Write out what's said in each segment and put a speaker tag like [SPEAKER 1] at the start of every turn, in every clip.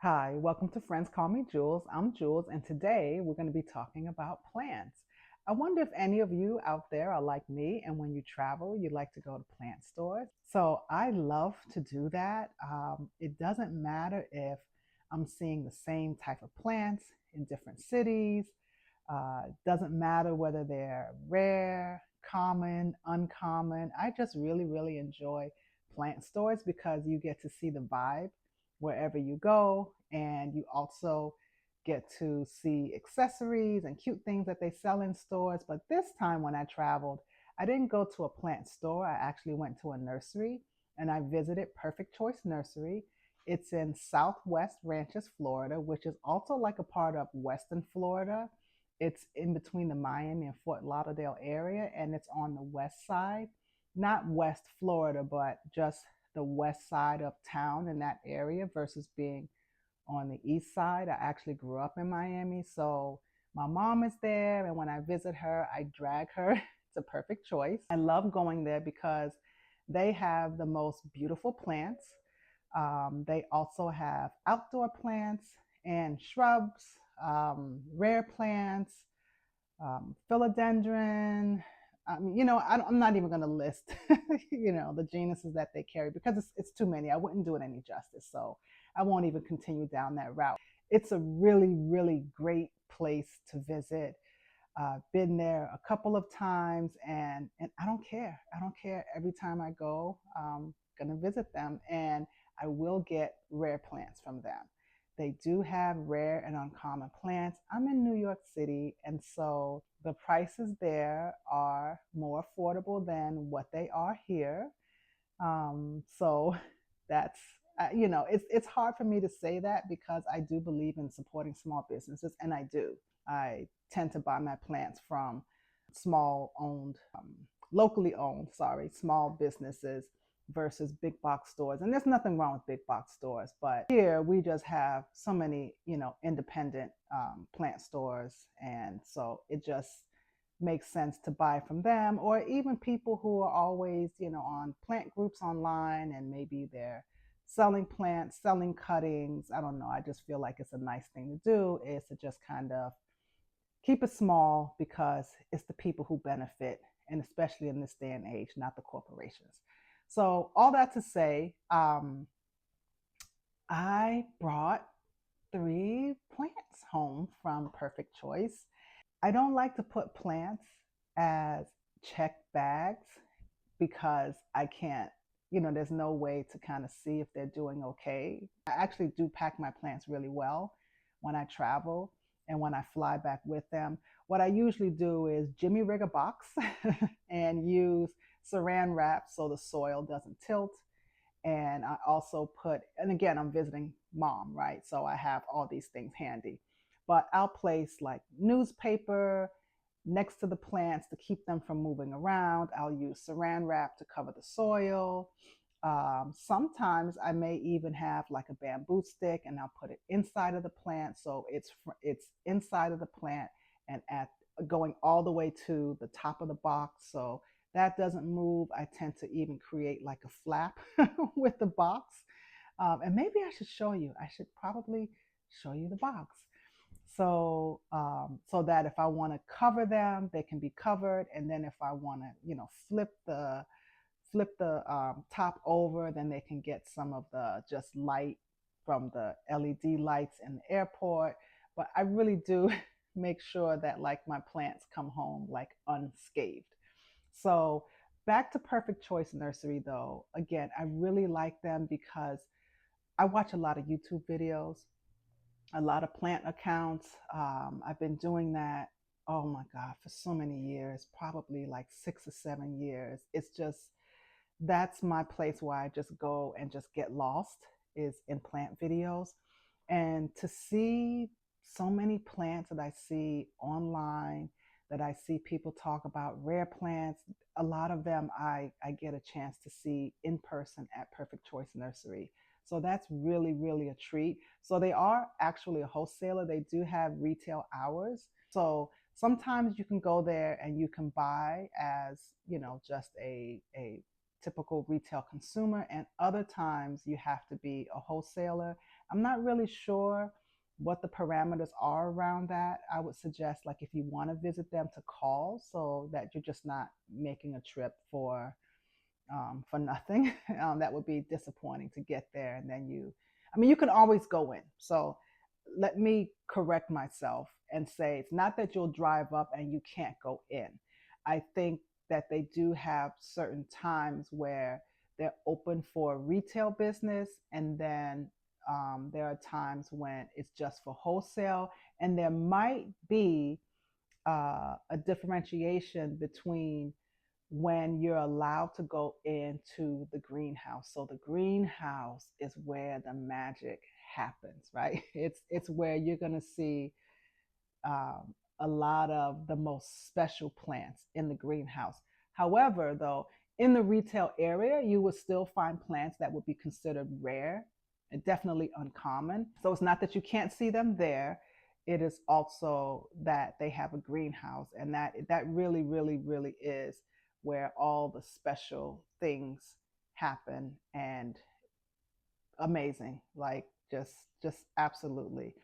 [SPEAKER 1] Hi, welcome to Friends Call Me Jules. I'm Jules, and today we're going to be talking about plants. I wonder if any of you out there are like me, and when you travel, you like to go to plant stores. So I love to do that. It doesn't matter if I'm seeing the same type of plants in different cities. It doesn't matter whether they're rare, common, uncommon. I just really enjoy plant stores because you get to see the vibe wherever you go, and you also get to see accessories and cute things that they sell in stores. But this time when I traveled, I didn't go to a plant store. I actually went to a nursery and I visited Perfect Choice Nursery. It's in Southwest Ranches, Florida, which is also like a part of Western Florida. It's in between the Miami and Fort Lauderdale area, and it's on the west side, not West Florida, but just the west side of town in that area versus being on the east side. I actually grew up in Miami, so my mom is there, and when I visit her, I drag her to Perfect Choice. I love going there because they have the most beautiful plants. They also have outdoor plants and shrubs, rare plants, Philodendron. I'm not even going to list, the genuses that they carry because it's too many. I wouldn't do it any justice. So I won't even continue down that route. It's a really great place to visit. Been there a couple of times, and I don't care. I don't care. Every time I go, gonna visit them, and I will get rare plants from them. They do have rare and uncommon plants. I'm in New York City, and so the prices there are more affordable than what they are here. So that's it's hard for me to say that because I do believe in supporting small businesses, and I do. I tend to buy my plants from small owned, locally owned, sorry, small businesses versus big box stores. And there's nothing wrong with big box stores, but here we just have so many, independent plant stores. And so it just makes sense to buy from them, or even people who are always, on plant groups online, and maybe they're selling plants, selling cuttings. I don't know. I just feel like it's a nice thing to do, is to just kind of keep it small because it's the people who benefit, and especially in this day and age, not the corporations. So all that to say, I brought 3 plants home from Perfect Choice. I don't like to put plants as check bags because I can't, there's no way to kind of see if they're doing okay. I actually do pack my plants really well when I travel and when I fly back with them. What I usually do is jimmy rig a box and use saran wrap so the soil doesn't tilt. And I also put, and again, I'm visiting mom, right? So I have all these things handy. But I'll place like newspaper next to the plants to keep them from moving around. I'll use saran wrap to cover the soil. Sometimes I may even have like a bamboo stick, and I'll put it inside of the plant, so it's inside of the plant and at going all the way to the top of the box, so that doesn't move. I tend to even create like a flap with the box. And maybe I should show you. I should probably show you the box. So that if I want to cover them, they can be covered. And then if I want to, flip the top over, then they can get some of the just light from the LED lights in the airport. But I really do make sure that like my plants come home like unscathed. So back to Perfect Choice Nursery though, again, I really like them because I watch a lot of YouTube videos, a lot of plant accounts. I've been doing that, oh my God, for so many years, probably like 6 or 7 years. It's just, that's my place where I just go and just get lost, is in plant videos. And to see so many plants that I see online, that I see people talk about, rare plants, a lot of them I get a chance to see in person at Perfect Choice Nursery. So that's really a treat. So they are actually a wholesaler. They do have retail hours. So sometimes you can go there and you can buy as, just a typical retail consumer, and other times you have to be a wholesaler. I'm not really sure what the parameters are around that. I would suggest, like, if you want to visit them, to call so that you're just not making a trip for nothing. That would be disappointing to get there and then I mean, you can always go in. So let me correct myself and say it's not that you'll drive up and you can't go in. I think that they do have certain times where they're open for retail business, and then there are times when it's just for wholesale, and there might be a differentiation between when you're allowed to go into the greenhouse. So the greenhouse is where the magic happens, right? It's where you're going to see a lot of the most special plants in the greenhouse. However, though, in the retail area, you will still find plants that would be considered rare and definitely uncommon. So it's not that you can't see them there. It is also that they have a greenhouse, and that really, really, really is where all the special things happen, and amazing, like just absolutely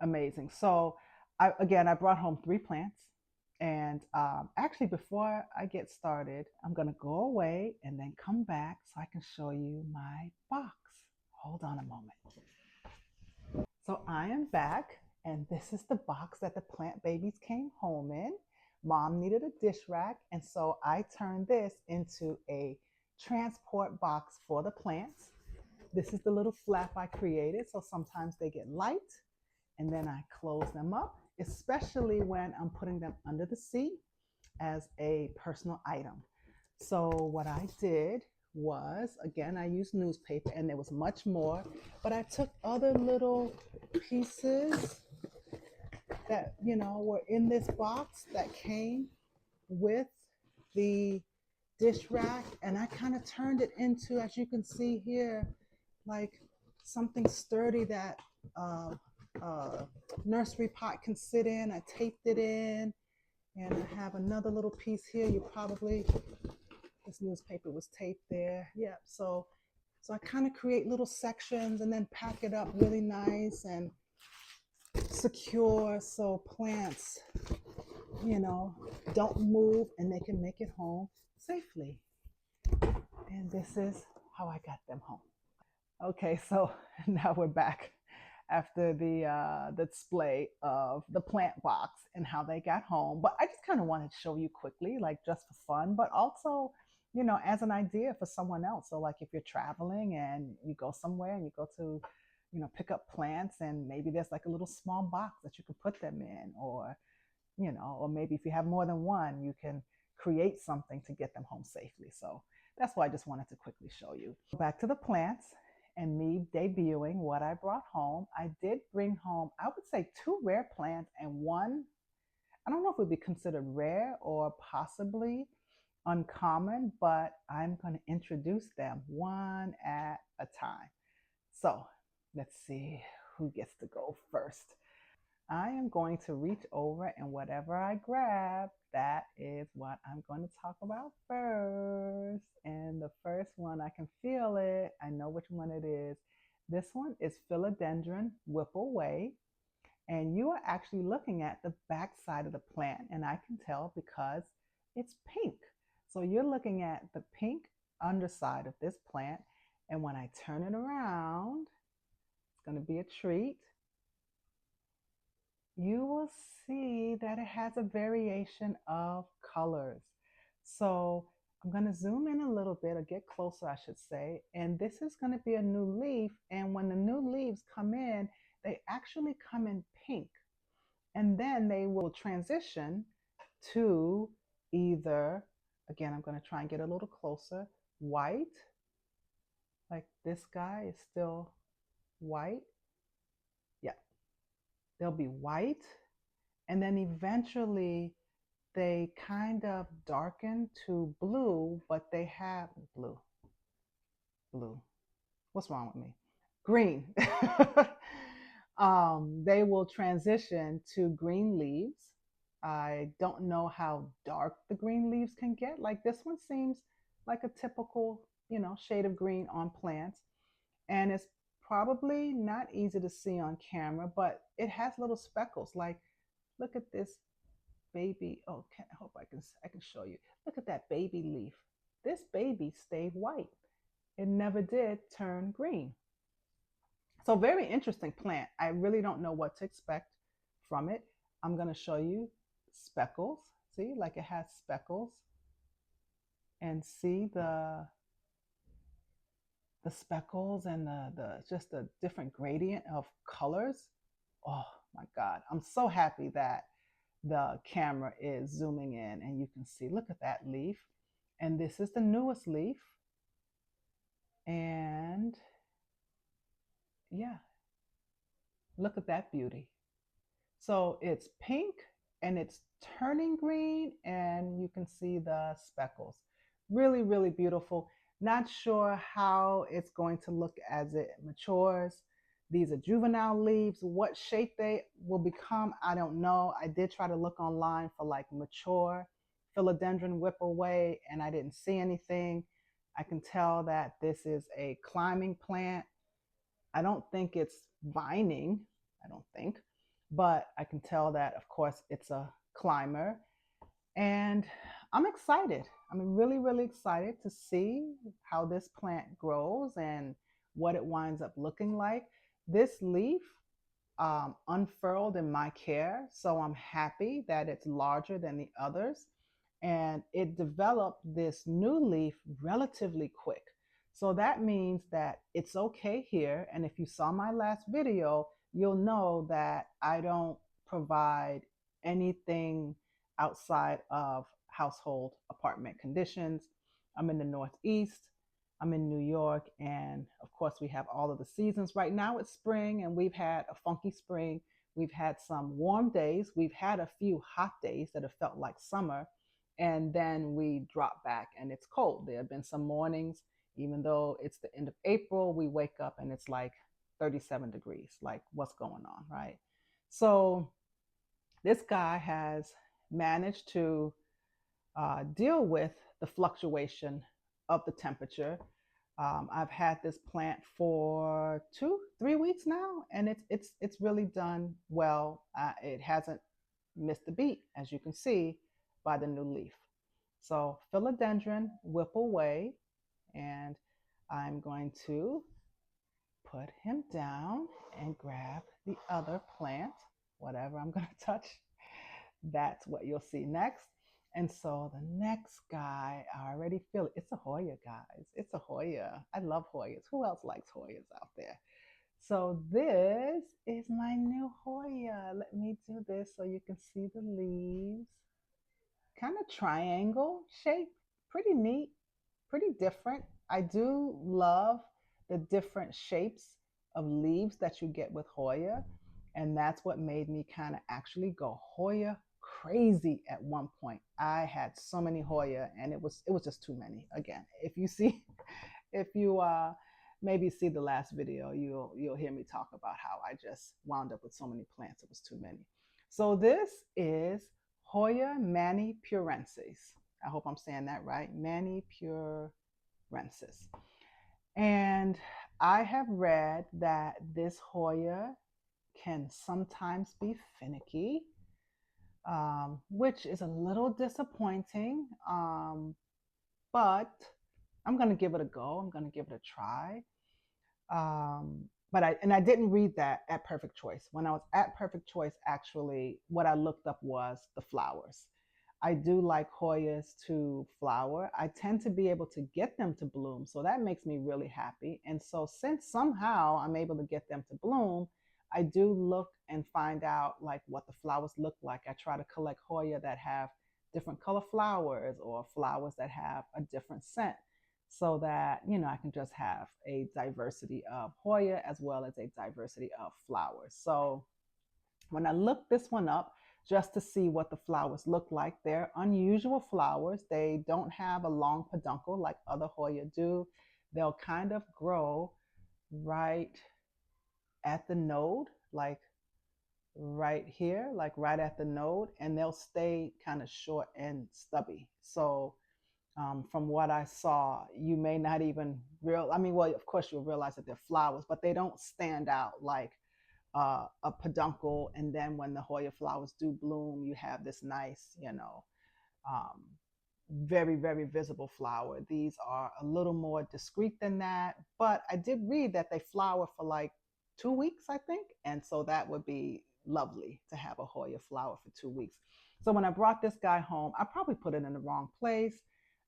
[SPEAKER 1] amazing. So I brought home 3 plants, and actually, before I get started, I'm gonna go away and then come back so I can show you my box. Hold on a moment. So I am back, and this is the box that the plant babies came home in. Mom needed a dish rack, and so I turned this into a transport box for the plants. This is the little flap I created, so sometimes they get light, and then I close them up, especially when I'm putting them under the seat as a personal item. So what I did was, again, I used newspaper, and there was much more, but I took other little pieces that, were in this box that came with the dish rack, and I kind of turned it into, as you can see here, like something sturdy that nursery pot can sit in. I taped it in, and I have another little piece here. This newspaper was taped there. Yeah, so I kind of create little sections and then pack it up really nice and secure so plants, don't move and they can make it home safely. And this is how I got them home. Okay, so now we're back after the display of the plant box and how they got home. But I just kind of wanted to show you quickly, like just for fun, but also, as an idea for someone else. So like if you're traveling and you go somewhere and you go to, pick up plants, and maybe there's like a little small box that you can put them in, or maybe if you have more than one, you can create something to get them home safely. So that's why I just wanted to quickly show you. Back to the plants and me debuting what I brought home. I did bring home, I would say, 2 rare plants and one, I don't know if it would be considered rare or possibly uncommon, but I'm going to introduce them one at a time. So let's see who gets to go first. I am going to reach over, and whatever I grab, that is what I'm going to talk about first. And the first one, I can feel it. I know which one it is. This one is Philodendron Whippleway. And you are actually looking at the back side of the plant, and I can tell because it's pink. So you're looking at the pink underside of this plant. And when I turn it around, it's going to be a treat. You will see that it has a variation of colors. So I'm going to zoom in a little bit, or get closer, I should say. And this is going to be a new leaf. And when the new leaves come in, they actually come in pink. And then they will transition to either, again, I'm going to try and get a little closer, white. Like this guy is still white. Yeah, they'll be white. And then eventually they kind of darken to blue, but they have blue. What's wrong with me? Green. They will transition to green leaves. I don't know how dark the green leaves can get. Like this one seems like a typical, shade of green on plants. And it's probably not easy to see on camera, but it has little speckles. Like, look at this baby. Oh, I hope I can show you. Look at that baby leaf. This baby stayed white. It never did turn green. So very interesting plant. I really don't know what to expect from it. I'm going to show you speckles. See, like it has speckles, and see the speckles and the just the different gradient of colors. Oh my God. I'm so happy that the camera is zooming in and you can see, look at that leaf. And this is the newest leaf. And yeah, look at that beauty. So it's pink and it's turning green, and you can see the speckles. Really, really beautiful. Not sure how it's going to look as it matures. These are juvenile leaves. What shape they will become, I don't know. I did try to look online for like mature philodendron whipaway, and I didn't see anything. I can tell that this is a climbing plant. I don't think it's vining, I don't think, but I can tell that, of course, it's a climber. And I'm excited. I'm really, really excited to see how this plant grows and what it winds up looking like. This leaf unfurled in my care, so I'm happy that it's larger than the others. And it developed this new leaf relatively quick. So that means that it's okay here. And if you saw my last video, you'll know that I don't provide anything outside of household apartment conditions. I'm in the Northeast. I'm in New York, and of course, we have all of the seasons. Right now, it's spring, and we've had a funky spring. We've had some warm days. We've had a few hot days that have felt like summer, and then we drop back and it's cold. There have been some mornings, even though it's the end of April, we wake up and it's like 37 degrees. Like, what's going on, right? So, this guy has managed to deal with the fluctuation of the temperature. I've had this plant for 2, 3 weeks now, and it's really done well. It hasn't missed a beat, as you can see by the new leaf. So philodendron whip away, and I'm going to put him down and grab the other plant, whatever I'm going to touch. That's what you'll see next. And so the next guy, I already feel it. It's a Hoya, guys. It's a Hoya. I love Hoyas. Who else likes Hoyas out there? So this is my new Hoya. Let me do this so you can see the leaves. Kind of triangle shape. Pretty neat, pretty different. I do love the different shapes of leaves that you get with Hoya. And that's what made me kind of actually go Hoya crazy at one point. I had so many Hoya, and it was just too many. Again, if you see, if you maybe see the last video, you'll hear me talk about how I just wound up with so many plants. It was too many. So this is Hoya manipurensis. I hope I'm saying that right. Manipurensis. And I have read that this Hoya can sometimes be finicky, which is a little disappointing, but I'm going to give it a go. I'm going to give it a try. But I didn't read that at Perfect Choice. When I was at Perfect Choice, actually, what I looked up was the flowers. I do like Hoyas to flower. I tend to be able to get them to bloom, so that makes me really happy. And so since somehow I'm able to get them to bloom, I do look and find out like what the flowers look like. I try to collect Hoya that have different color flowers, or flowers that have a different scent, so that I can just have a diversity of Hoya as well as a diversity of flowers. So when I looked this one up just to see what the flowers look like, they're unusual flowers. They don't have a long peduncle like other Hoya do. They'll kind of grow right at the node, like right here, like right at the node, and they'll stay kind of short and stubby. So From what I saw, you may not even I mean, well, of course you'll realize that they're flowers, but they don't stand out like a peduncle. And then when the Hoya flowers do bloom, you have this nice, um, very, very visible flower. These are a little more discreet than that, but I did read that they flower for like 2 weeks, I think. And so that would be lovely to have a Hoya flower for 2 weeks. So when I brought this guy home, I probably put it in the wrong place.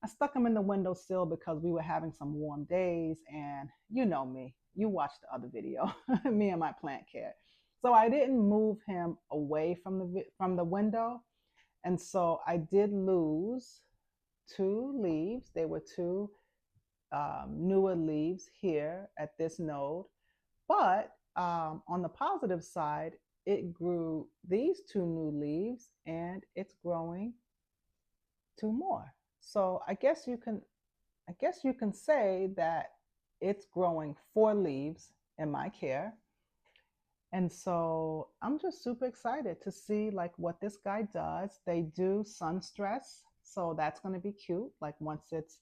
[SPEAKER 1] I stuck him in the windowsill because we were having some warm days. And you know me, you watched the other video, me and my plant care. So I didn't move him away from the window. And so I did lose 2 leaves. They were two newer leaves here at this node. But on the positive side, it grew these 2 new leaves and it's growing 2 more. So I guess you can say that it's growing 4 leaves in my care. And so I'm just super excited to see like what this guy does. They do sun stress, so that's going to be cute. Like once it's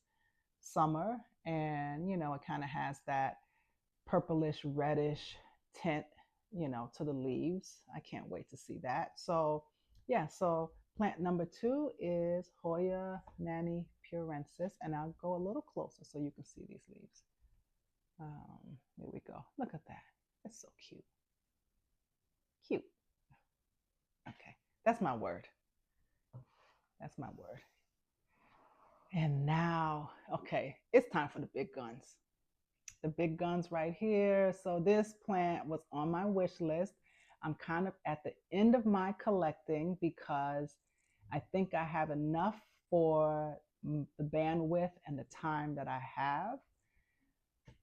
[SPEAKER 1] summer and it kind of has that purplish reddish tint, to the leaves. I can't wait to see that. So yeah, so plant number 2 is Hoya Nanny Purensis, and I'll go a little closer so you can see these leaves. Here we go. Look at that. It's so cute. Cute. Okay, that's my word. That's my word. And now, okay, it's time for the big guns. The big guns right here. So this plant was on my wish list. I'm kind of at the end of my collecting because I think I have enough for the bandwidth and the time that I have.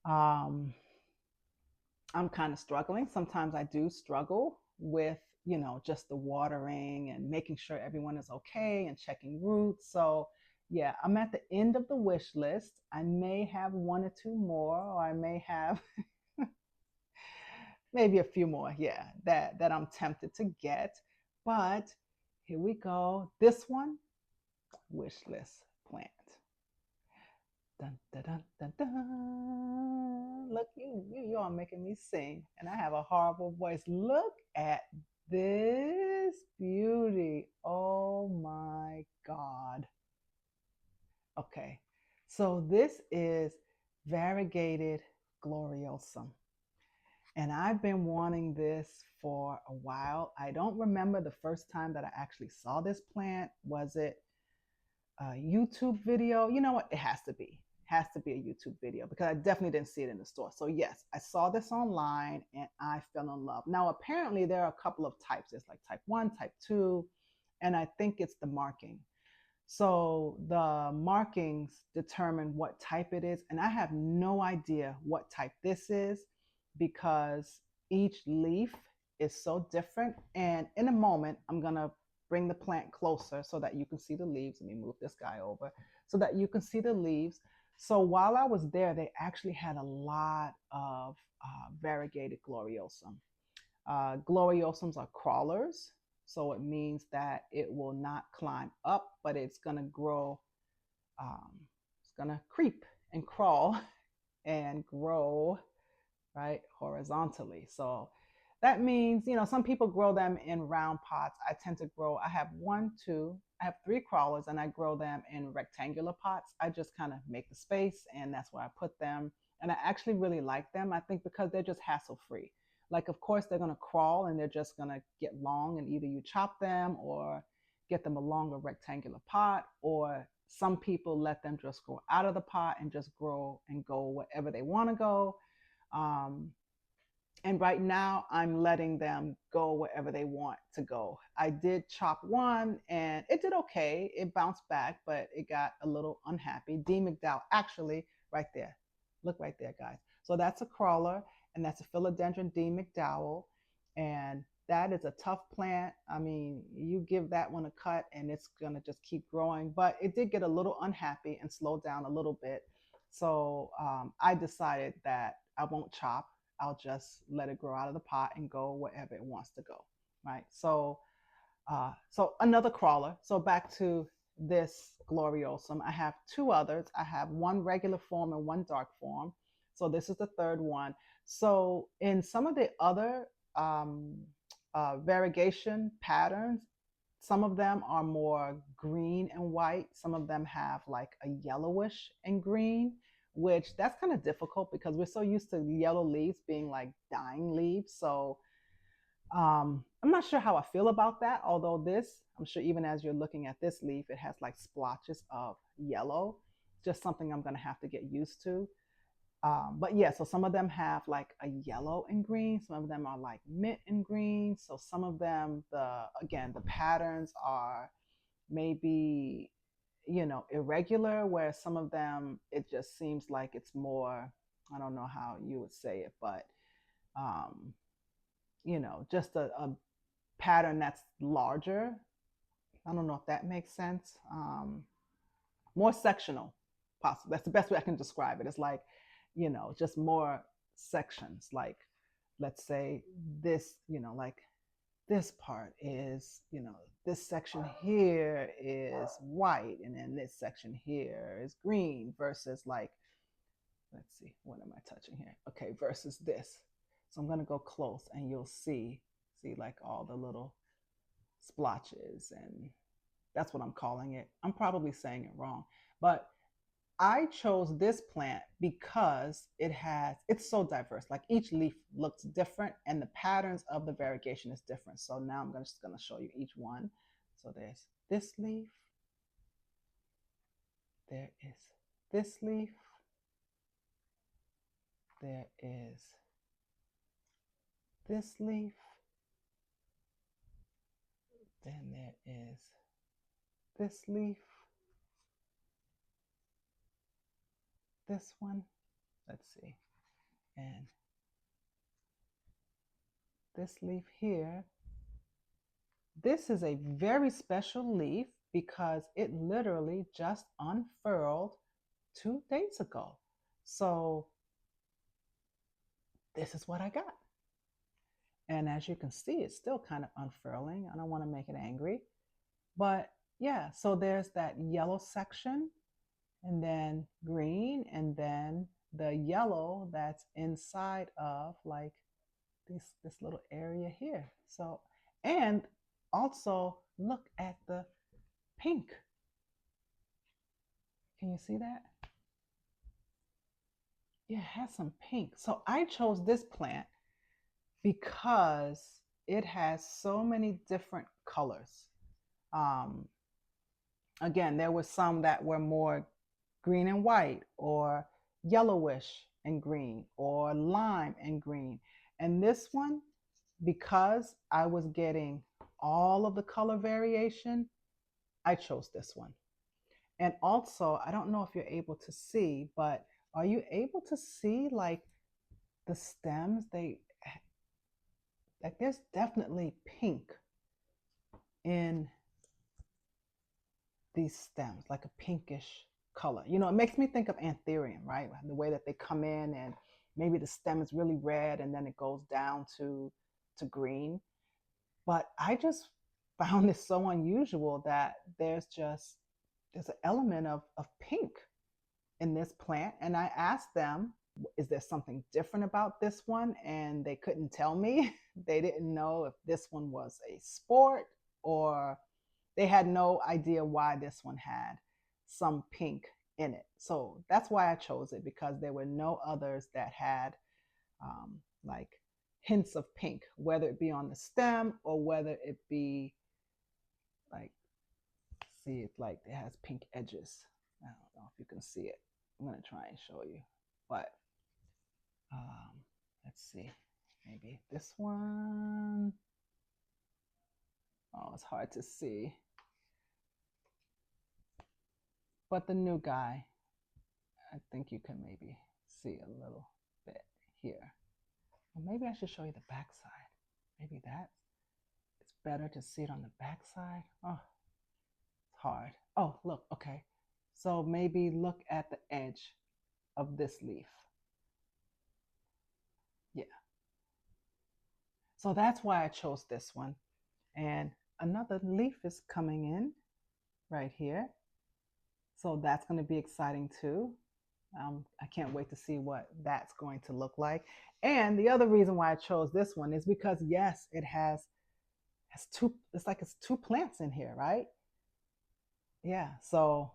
[SPEAKER 1] I'm kind of struggling. Sometimes I do struggle with, just the watering and making sure everyone is okay and checking roots. So yeah, I'm at the end of the wish list. I may have 1 or 2 more, or I may have maybe a few more, yeah, that I'm tempted to get. But here we go. This one, wish list plant. Dun, dun, dun, dun, dun. Look, you are making me sing, and I have a horrible voice. Look at this beauty. Oh my God. Okay, so this is variegated gloriosum. And I've been wanting this for a while. I don't remember the first time that I actually saw this plant. Was it a YouTube video? You know what? It has to be. Has to be a YouTube video because I definitely didn't see it in the store. So yes, I saw this online and I fell in love. Now apparently there are a couple of types. There's like type 1, type 2, and I think it's the marking. So the markings determine what type it is, and I have no idea what type this is because each leaf is so different. And in a moment, I'm gonna bring the plant closer so that you can see the leaves. Let me move this guy over so that you can see the leaves. So while I was there, they actually had a lot of variegated gloriosum. Gloriosums are crawlers, so it means that it will not climb up, but it's going to grow, it's going to creep and crawl and grow, right, horizontally. So that means, some people grow them in round pots. I tend to grow, I have 3 crawlers and I grow them in rectangular pots. I just kind of make the space and that's where I put them. And I actually really like them, I think, because they're just hassle free. Like, of course, they're going to crawl and they're just going to get long, and either you chop them or get them a longer rectangular pot, or some people let them just grow out of the pot and just grow and go wherever they want to go. And right now, I'm letting them go wherever they want to go. I did chop one and it did okay. It bounced back, but it got a little unhappy. D. McDowell, actually, right there. Look right there, guys. So that's a crawler, and that's a Philodendron D. McDowell. And that is a tough plant. I mean, you give that one a cut and it's going to just keep growing. But it did get a little unhappy and slow down a little bit. So I decided that I won't chop. I'll just let it grow out of the pot and go wherever it wants to go, right? So, so another crawler. So back to this gloriosum. I have two others. I have one regular form and one dark form. So this is the third one. So in some of the other um, variegation patterns, some of them are more green and white. Some of them have like a yellowish and green, which that's kind of difficult because we're so used to yellow leaves being like dying leaves. So I'm not sure how I feel about that. Although this, I'm sure even as you're looking at this leaf, it has like splotches of yellow. Just something I'm going to have to get used to. But yeah, so some of them have like a yellow and green. Some of them are like mint and green. So some of them, the patterns are maybe, irregular, where some of them, it just seems like it's more, I don't know how you would say it, but, um, just a pattern that's larger. I don't know if that makes sense. More sectional, possible. That's the best way I can describe it. It's like, just more sections. Like, let's say this, like this part is, this section here is white, and then this section here is green, versus like, let's see, what am I touching here? Okay, versus this. So I'm gonna go close, and you'll see like all the little splotches, and that's what I'm calling it. I'm probably saying it wrong, but I chose this plant because it's so diverse. Like each leaf looks different and the patterns of the variegation is different. So now I'm just going to show you each one. So there's this leaf. There is this leaf. There is this leaf. Then there is this leaf. This one. Let's see. And this leaf here. This is a very special leaf because it literally just unfurled 2 days ago. So this is what I got. And as you can see, it's still kind of unfurling. I don't want to make it angry. But yeah, so there's that yellow section, and then green, and then the yellow that's inside of like this little area here. So, and also look at the pink. Can you see that? Yeah, it has some pink. So I chose this plant because it has so many different colors. Um, Again, there were some that were more green and white, or yellowish and green, or lime and green. And this one, because I was getting all of the color variation, I chose this one. And also, I don't know if you're able to see, but are you able to see like the stems? Like there's definitely pink in these stems, like a pinkish color. It makes me think of anthurium, right? The way that they come in, and maybe the stem is really red and then it goes down to green. But I just found this so unusual that there's an element of pink in this plant. And I asked them, is there something different about this one? And they couldn't tell me. They didn't know if this one was a sport, or they had no idea why this one had some pink in it. So that's why I chose it, because there were no others that had like hints of pink, whether it be on the stem or whether it be like, see, it's like it has pink edges. I don't know if you can see it. I'm going to try and show you. But let's see, maybe this one. Oh, it's hard to see. But the new guy, I think you can maybe see a little bit here. Well, maybe I should show you the back side. Maybe it's better to see it on the back side. Oh, it's hard. Oh, look, okay. So maybe look at the edge of this leaf. Yeah. So that's why I chose this one. And another leaf is coming in. right here. So that's going to be exciting too. I can't wait to see what that's going to look like. And the other reason why I chose this one is because yes, it has two. It's like it's two plants in here, right? Yeah. So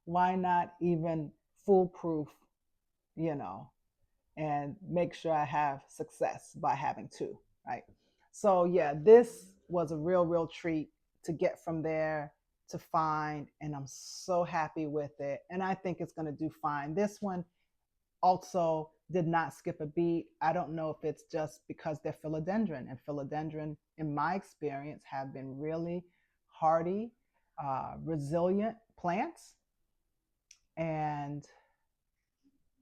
[SPEAKER 1] why not even foolproof, you know, and make sure I have success by having two, right? So yeah, this was a real treat to get from there to find, and I'm so happy with it. And I think it's going to do fine. This one also did not skip a beat. I don't know if it's just because they're philodendron, and philodendron, in my experience, have been really hardy, resilient plants. And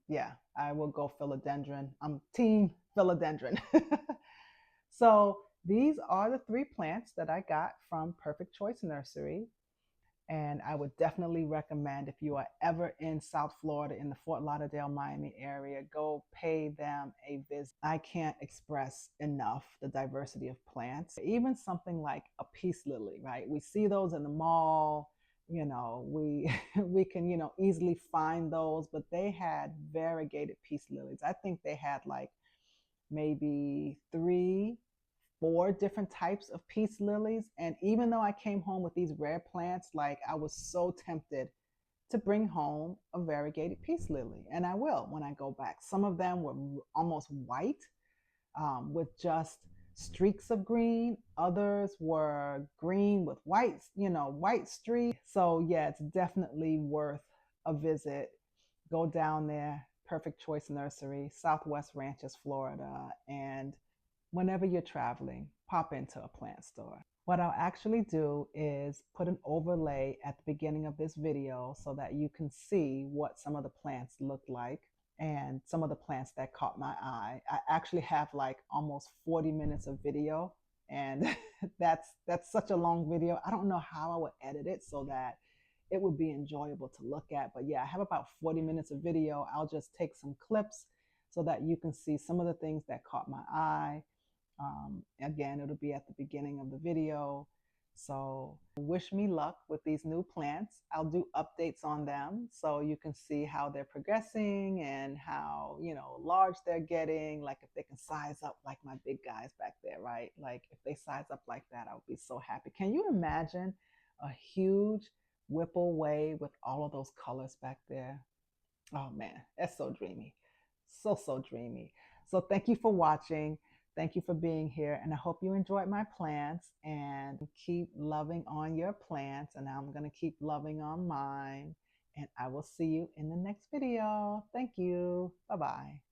[SPEAKER 1] yeah, I will go philodendron. I'm team philodendron. So these are the three plants that I got from Perfect Choice Nursery. And I would definitely recommend, if you are ever in South Florida, in the Fort Lauderdale, Miami area, go pay them a visit. I can't express enough the diversity of plants. Even something like a peace lily, right? We see those in the mall. We we can, easily find those, but they had variegated peace lilies. I think they had like maybe three, four different types of peace lilies. And even though I came home with these rare plants, like I was so tempted to bring home a variegated peace lily. And I will when I go back. Some of them were almost white, with just streaks of green. Others were green with white, white streaks. So yeah, it's definitely worth a visit. Go down there, Perfect Choice Nursery, Southwest Ranches, Florida, and whenever you're traveling, pop into a plant store. What I'll actually do is put an overlay at the beginning of this video so that you can see what some of the plants look like and some of the plants that caught my eye. I actually have like almost 40 minutes of video, and that's such a long video. I don't know how I would edit it so that it would be enjoyable to look at. But yeah, I have about 40 minutes of video. I'll just take some clips so that you can see some of the things that caught my eye. Again, it'll be at the beginning of the video. So wish me luck with these new plants. I'll do updates on them so you can see how they're progressing and how, large they're getting. Like if they can size up like my big guys back there, right? Like if they size up like that, I would be so happy. Can you imagine a huge Whipple wave with all of those colors back there? Oh man, that's so dreamy. So dreamy. So thank you for watching. Thank you for being here. And I hope you enjoyed my plants, and keep loving on your plants. And I'm going to keep loving on mine. And I will see you in the next video. Thank you. Bye bye.